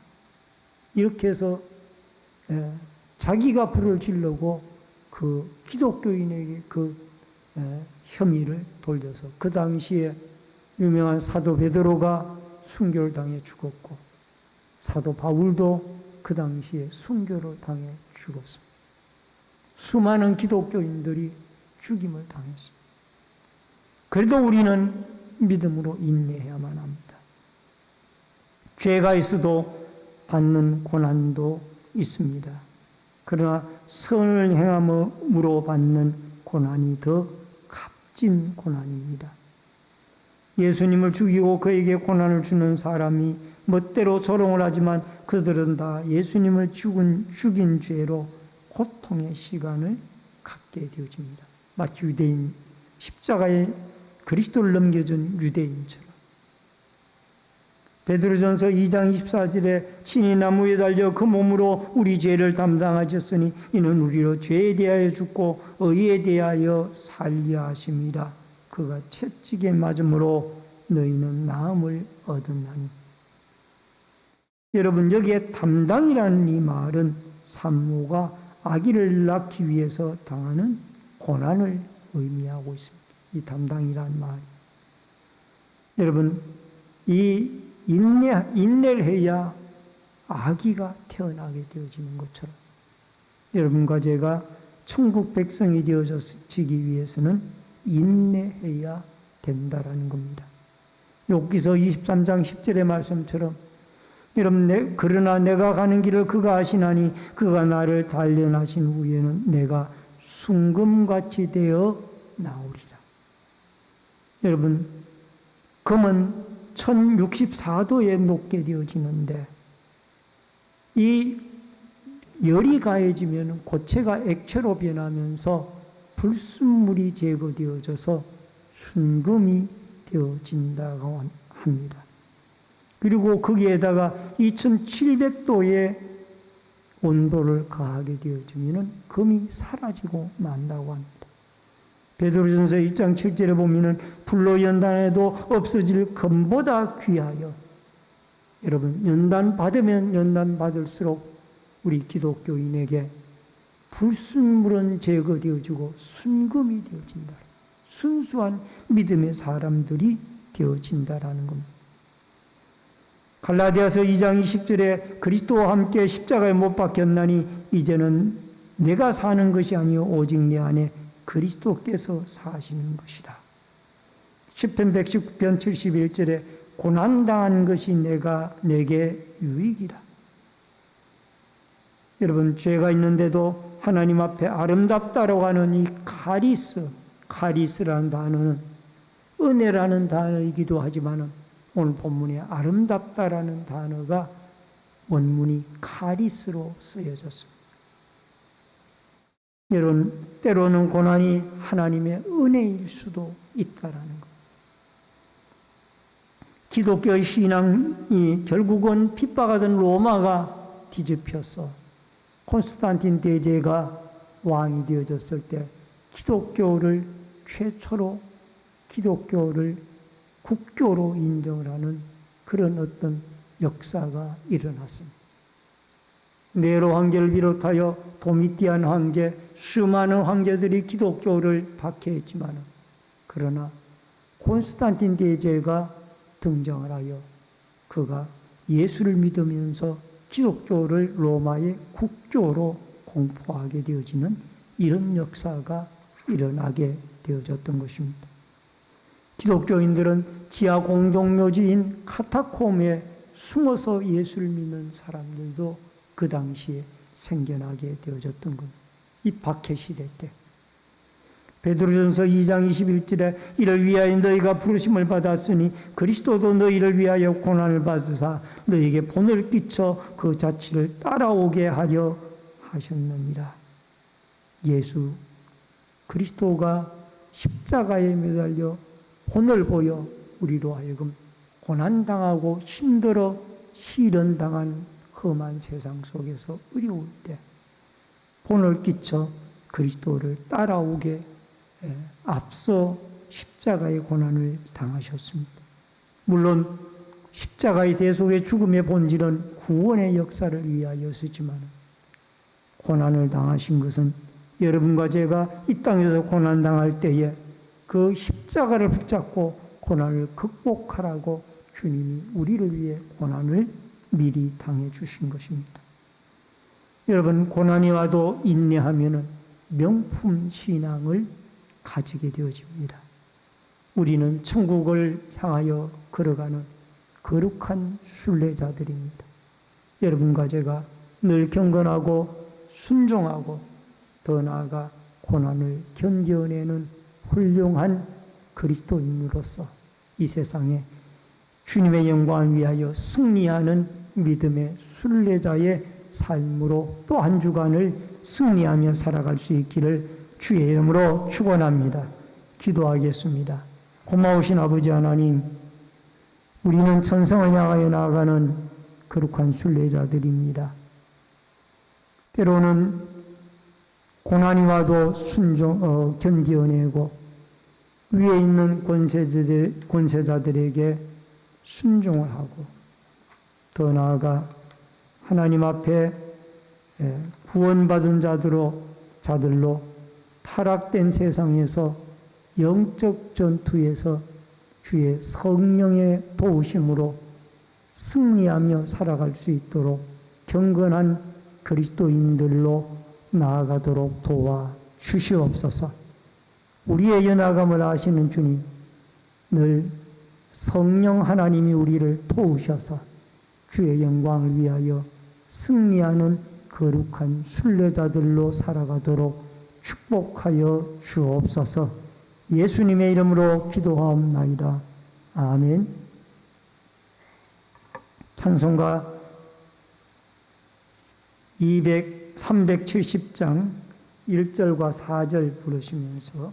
이렇게 해서 자기가 불을 지르고 그 기독교인에게 그 혐의를 돌려서 그 당시에 유명한 사도 베드로가 순교를 당해 죽었고 사도 바울도 그 당시에 순교를 당해 죽었습니다. 수많은 기독교인들이 죽임을 당했습니다. 그래도 우리는 믿음으로 인내해야만 합니다. 죄가 있어도 받는 고난도 있습니다. 그러나 선을 행함으로 받는 고난이 더 값진 고난입니다. 예수님을 죽이고 그에게 고난을 주는 사람이 멋대로 조롱을 하지만 그들은 다 예수님을 죽인 죄로 고통의 시간을 갖게 되어집니다. 마치 유대인, 십자가에 그리스도를 넘겨준 유대인처럼. 베드로전서 2장 24절에 친히 나무에 달려 그 몸으로 우리 죄를 담당하셨으니 이는 우리로 죄에 대하여 죽고 의에 대하여 살려 하심이라. 그가 채찍에 맞음으로 너희는 나음을 얻었나니. 여러분, 여기에 담당이라는 이 말은 산모가 아기를 낳기 위해서 당하는 고난을 의미하고 있습니다. 이 담당이라는 말. 여러분, 이 인내를 해야 아기가 태어나게 되어지는 것처럼 여러분과 제가 천국 백성이 되어지기 위해서는 인내해야 된다라는 겁니다. 욥기서 23장 10절의 말씀처럼 여러분, 그러나 내가 가는 길을 그가 아시나니 그가 나를 단련하신 후에는 내가 순금같이 되어 나오리라. 여러분, 금은 1064도에 녹게 되어지는데 이 열이 가해지면 고체가 액체로 변하면서 불순물이 제거되어져서 순금이 되어진다고 합니다. 그리고 거기에다가 2700도의 온도를 가하게 되어지면 금이 사라지고 만다고 합니다. 베드로전서 1장 7절에 보면은 불로 연단해도 없어질 금보다 귀하여. 여러분, 연단 받으면 연단 받을수록 우리 기독교인에게 불순물은 제거되어지고 순금이 되어진다. 순수한 믿음의 사람들이 되어진다라는 겁니다. 갈라디아서 2장 20절에 그리스도와 함께 십자가에 못 박혔나니 이제는 내가 사는 것이 아니요 오직 내 안에 그리스도께서 사시는 것이라. 시편 119편 71절에 고난당한 것이 내게 유익이라. 여러분, 죄가 있는데도 하나님 앞에 아름답다라고 하는 이 카리스라는 단어는 은혜라는 단어이기도 하지만 오늘 본문에 아름답다라는 단어가 원문이 카리스로 쓰여졌습니다. 여러분, 때로는 고난이 하나님의 은혜일 수도 있다라는 것. 기독교의 신앙이 결국은 핍박하던 로마가 뒤집혀서 콘스탄틴 대제가 왕이 되어졌을 때 기독교를 최초로 기독교를 국교로 인정을 하는 그런 어떤 역사가 일어났습니다. 네로 황제를 비롯하여 도미티안 황제, 수많은 황제들이 기독교를 박해했지만 그러나 콘스탄틴 대제가 등장을 하여 그가 예수를 믿으면서 기독교를 로마의 국교로 공포하게 되어지는 이런 역사가 일어나게 되어졌던 것입니다. 기독교인들은 지하 공동묘지인 카타콤에 숨어서 예수를 믿는 사람들도 그 당시에 생겨나게 되어졌던 겁니다. 이 박해시대 때. 베드로전서 2장 21절에 이를 위하여 너희가 부르심을 받았으니 그리스도도 너희를 위하여 고난을 받으사 너희에게 본을 끼쳐 그 자취를 따라오게 하려 하셨느니라. 예수 그리스도가 십자가에 매달려 본을 보여 우리로 하여금 고난당하고 힘들어 시련당한 험한 세상 속에서 어려울 때 본을 끼쳐 그리스도를 따라오게 앞서 십자가의 고난을 당하셨습니다. 물론 십자가의 대속의 죽음의 본질은 구원의 역사를 위하여서지만 고난을 당하신 것은 여러분과 제가 이 땅에서 고난당할 때에 그 십자가를 붙잡고 고난을 극복하라고 주님이 우리를 위해 고난을 미리 당해 주신 것입니다. 여러분, 고난이 와도 인내하면은 명품 신앙을 가지게 되어집니다. 우리는 천국을 향하여 걸어가는 거룩한 순례자들입니다. 여러분과 제가 늘 경건하고 순종하고 더 나아가 고난을 견뎌내는 훌륭한 그리스도인으로서 이 세상에 주님의 영광을 위하여 승리하는 믿음의 순례자의 삶으로 또 한 주간을 승리하며 살아갈 수 있기를 주의 이름으로 축원합니다. 기도하겠습니다. 고마우신 아버지 하나님, 우리는 천성을 향하여 나아가는 거룩한 순례자들입니다. 때로는 고난이 와도 견디어내고 위에 있는 권세자들에게 순종을 하고 더 나아가 하나님 앞에 구원받은 자들로 타락된 세상에서 영적 전투에서 주의 성령의 도우심으로 승리하며 살아갈 수 있도록 경건한 그리스도인들로 나아가도록 도와 주시옵소서. 우리의 연약함을 아시는 주님, 늘 성령 하나님이 우리를 도우셔서 주의 영광을 위하여 승리하는 거룩한 순례자들로 살아가도록 축복하여 주옵소서. 예수님의 이름으로 기도하옵나이다. 아멘. 찬송가 370장 1절과 4절 부르시면서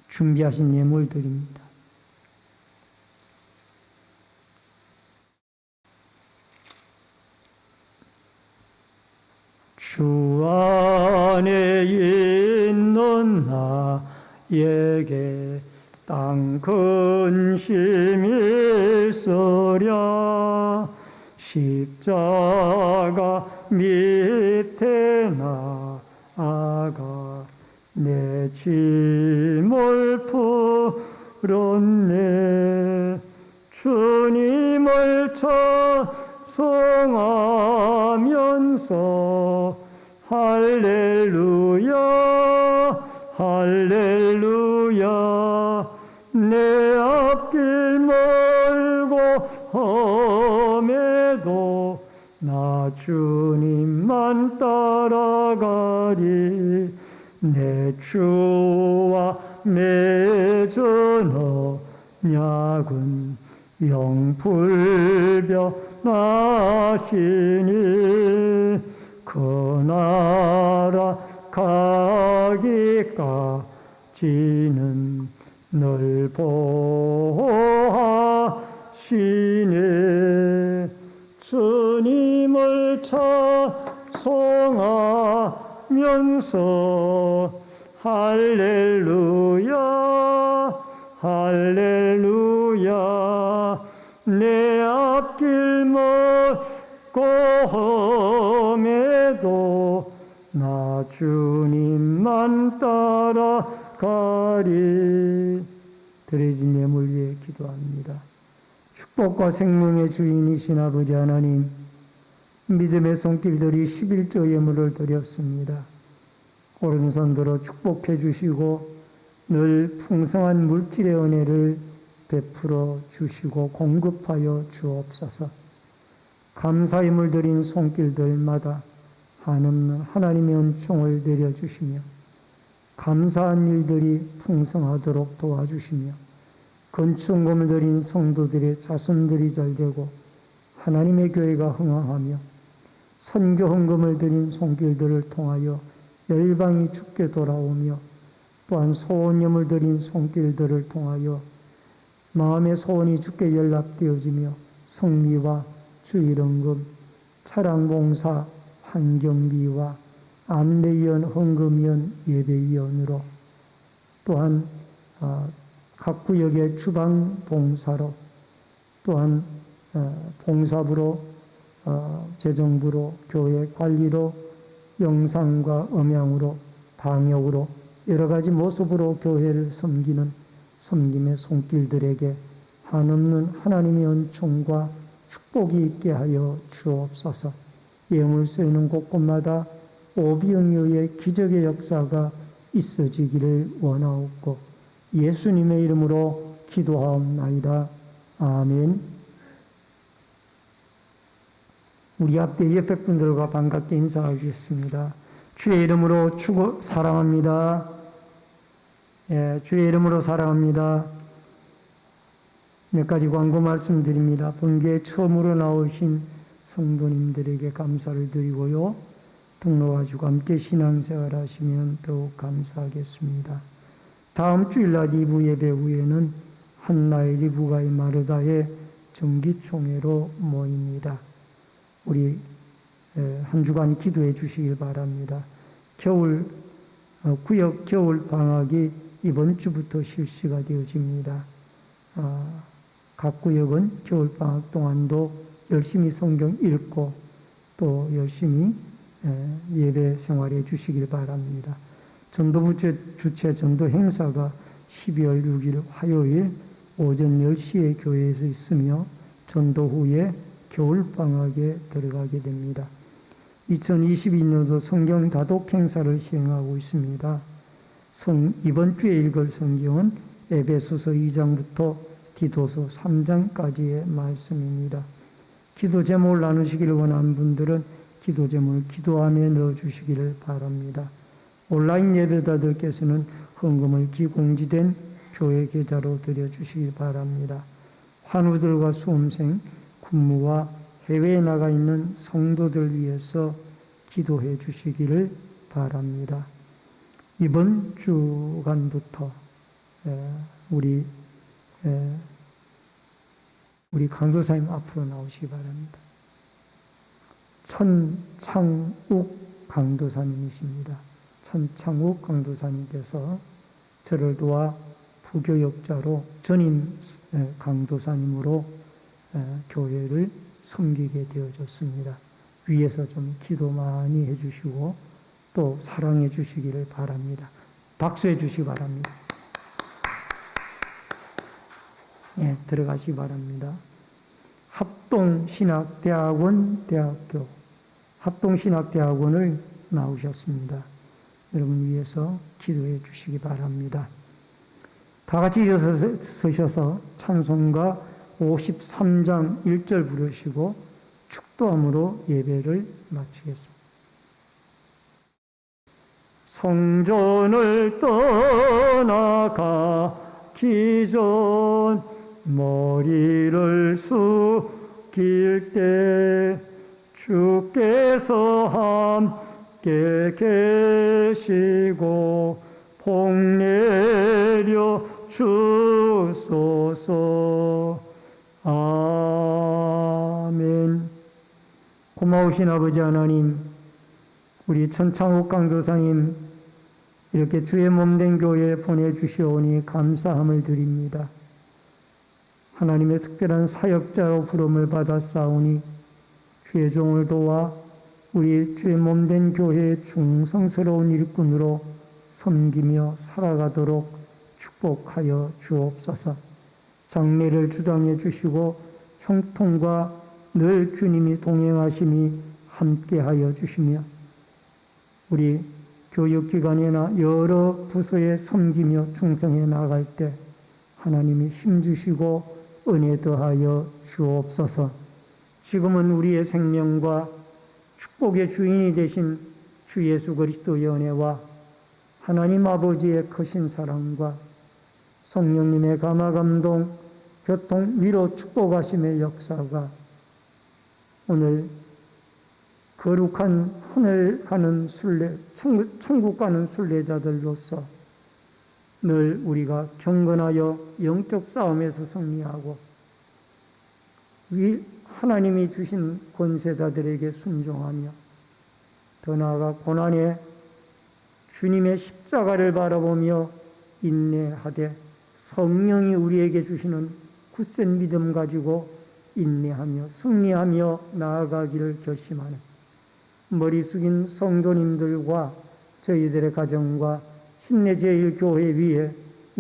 준비하신 예물 드립니다. 주 안에 있는 나에게 땅 근심이 있으랴 십자가 밑에 나아가 내 짐을 풀었네. 주님을 찬송하면서 할렐루야 할렐루야 내 앞길 멀고 험해도 나 주님만 따라가리. 내 주와 맺은 언약은 영불변하시니 그 나라 가기까지는 널 보호하시네. 주님을 찬송하면서 할렐루야 할렐루야 내 앞길 멀고 험해도 나 주님만 따라가리. 드려진 예물 위해 기도합니다. 축복과 생명의 주인이신 아버지 하나님, 믿음의 손길들이 11조 예물을 드렸습니다. 오른손 들어 축복해 주시고 늘 풍성한 물질의 은혜를 베풀어 주시고 공급하여 주옵소서. 감사의 물들인 손길들마다 한없는 하나님의 은총을 내려주시며 감사한 일들이 풍성하도록 도와주시며 건축금을 들인 성도들의 자손들이 잘되고 하나님의 교회가 흥황하며 선교 헌금을 드린 손길들을 통하여 열방이 주께 돌아오며 또한 소원염을 드린 손길들을 통하여 마음의 소원이 주께 연락되어지며 성리와 주일헌금, 차량봉사, 환경비와 안내위원, 헌금위원, 예배위원으로 또한 각 구역의 주방봉사로 또한 봉사부로 재정부로 교회 관리로 영상과 음향으로 방역으로 여러 가지 모습으로 교회를 섬기는 섬김의 손길들에게 한없는 하나님의 은총과 축복이 있게 하여 주옵소서. 예물 쓰이는 곳곳마다 오비응유의 기적의 역사가 있어지기를 원하옵고 예수님의 이름으로 기도하옵나이다. 아멘. 우리 앞에 옆에 분들과 반갑게 인사하겠습니다. 주의 이름으로 사랑합니다. 예, 주의 이름으로 사랑합니다. 몇 가지 광고 말씀드립니다. 본교에 처음으로 나오신 성도님들에게 감사를 드리고요. 등록하시고 함께 신앙생활 하시면 더욱 감사하겠습니다. 다음 주일날 2부 예배 후에는 한나의 리브가의 마르다의 정기총회로 모입니다. 우리 한 주간 기도해 주시길 바랍니다. 구역 겨울 방학이 이번 주부터 실시가 되어집니다. 각 구역은 겨울 방학 동안도 열심히 성경 읽고 또 열심히 예배 생활해 주시길 바랍니다. 전도부 주최 전도 행사가 12월 6일 화요일 오전 10시에 교회에서 있으며 전도 후에 겨울방학에 들어가게 됩니다. 2022년도 성경 다독 행사를 시행하고 있습니다. 이번 주에 읽을 성경은 에베소서 2장부터 디도서 3장까지의 말씀입니다. 기도 제목을 나누시기를 원하는 분들은 기도 제목을 기도함에 넣어주시기를 바랍니다. 온라인 예배자들께서는 헌금을 기공지된 교회 계좌로 드려주시기 바랍니다. 환우들과 수험생, 군무와 해외에 나가 있는 성도들 위해서 기도해 주시기를 바랍니다. 이번 주간부터 우리 강도사님 앞으로 나오시기 바랍니다. 천창욱 강도사님이십니다. 천창욱 강도사님께서 저를 도와 부교역자로 전임 강도사님으로 교회를 섬기게 되어졌습니다. 위에서 좀 기도 많이 해주시고 또 사랑해 주시기를 바랍니다. 박수해 주시기 바랍니다. 예, 들어가시기 바랍니다. 합동신학대학원 대학교 합동신학대학원을 나오셨습니다. 여러분 위해서 기도해 주시기 바랍니다. 다 같이 일어서셔서 찬송가 53장 1절 부르시고 축도함으로 예배를 마치겠습니다. 성전을 떠나가기 전 머리를 숙일 때 주께서 함께 계시고 복 내려 주소서. 아멘. 고마우신 아버지 하나님, 우리 천창욱 강도사님 이렇게 주의 몸된 교회에 보내주시오니 감사함을 드립니다. 하나님의 특별한 사역자로 부름을 받았사오니 주의 종을 도와 우리 주의 몸된 교회의 충성스러운 일꾼으로 섬기며 살아가도록 축복하여 주옵소서. 장래를 주장해 주시고 형통과 늘 주님이 동행하심이 함께하여 주시며 우리 교육기관이나 여러 부서에 섬기며 충성해 나갈 때 하나님이 힘주시고 은혜 더하여 주옵소서. 지금은 우리의 생명과 축복의 주인이 되신 주 예수 그리스도의 은혜와 하나님 아버지의 크신 사랑과 성령님의 감화감동, 교통, 위로 축복하심의 역사가 오늘 거룩한 하늘 가는 순례, 천국 가는 순례자들로서 늘 우리가 경건하여 영적 싸움에서 승리하고 하나님이 주신 권세자들에게 순종하며 더 나아가 고난에 주님의 십자가를 바라보며 인내하되 성령이 우리에게 주시는 굳센 믿음 가지고 인내하며 승리하며 나아가기를 결심하는 머리 숙인 성도님들과 저희들의 가정과 신내제일교회 위에